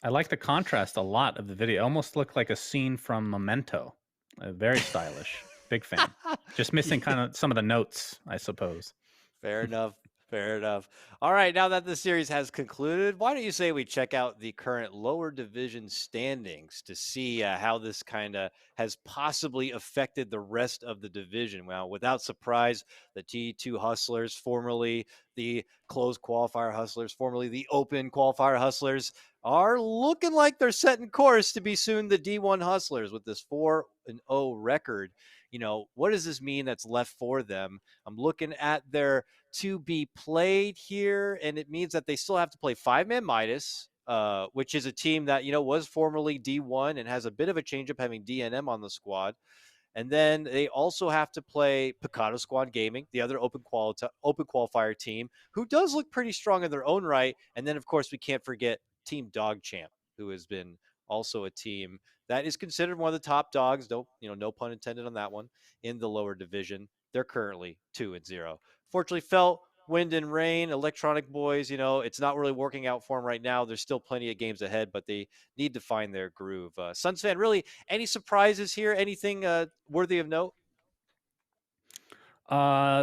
I like the contrast a lot of the video. It almost looked like a scene from Memento. Very stylish. Big fan. Just missing kind of some of the notes, I suppose. Fair enough. Fair enough. All right, now that the series has concluded, why don't you say we check out the current lower division standings to see how this kind of has possibly affected the rest of the division? Well, without surprise, the T2 Hustlers, formerly the closed qualifier Hustlers, formerly the open qualifier Hustlers, are looking like they're setting course to be soon the D1 Hustlers with this 4-0 record. You know, what does this mean that's left for them? I'm looking at their to be played here, and it means that they still have to play 5-man Midas, which is a team that, you know, was formerly D1 and has a bit of a changeup having DNM on the squad. And then they also have to play Picado Squad Gaming, the other open qualifier team, who does look pretty strong in their own right. And then, of course, we can't forget Team Dog Champ, who has been also a team that is considered one of the top dogs. No pun intended on that one, in the lower division. They're currently 2-0. Fortunately, felt wind and rain, Electronic Boys, it's not really working out for them right now. There's still plenty of games ahead, but they need to find their groove. Suns fan, really, any surprises here? Anything worthy of note?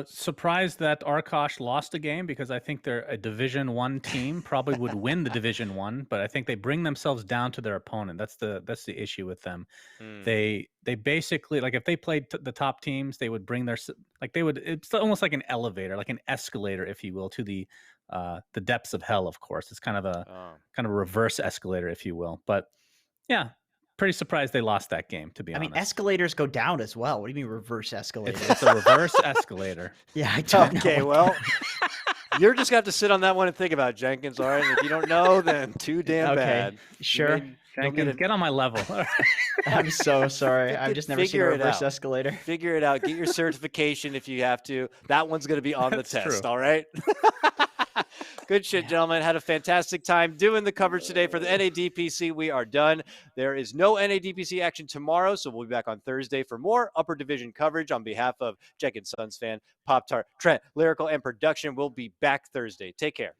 Surprised that Arkosh lost a game, because I think they're a Division 1 team, probably would win the Division 1, but I think they bring themselves down to their opponent. That's the issue with them. They basically, like, if they played the top teams, they would bring it's almost like an elevator, like an escalator, if you will, to the depths of hell. Of course, it's kind of a reverse escalator, if you will. But yeah, pretty surprised they lost that game, to be honest. I mean, escalators go down as well. What do you mean reverse escalator? It's a reverse escalator. Yeah, I don't know. Okay, well, you're just going to have to sit on that one and think about it, Jenkins. All right, and if you don't know, then too damn bad. Sure. Jenkins, get on my level. I'm so sorry. I've just never seen a reverse escalator. Figure it out. Get your certification if you have to. That one's going to be on the test, all right? Good shit, gentlemen. Had a fantastic time doing the coverage today for the NADPC. We are done. There is no NADPC action tomorrow, so we'll be back on Thursday for more upper division coverage. On behalf of Jenkins Suns fan, Pop Tart, Trent, Lyrical, and production, we'll be back Thursday. Take care.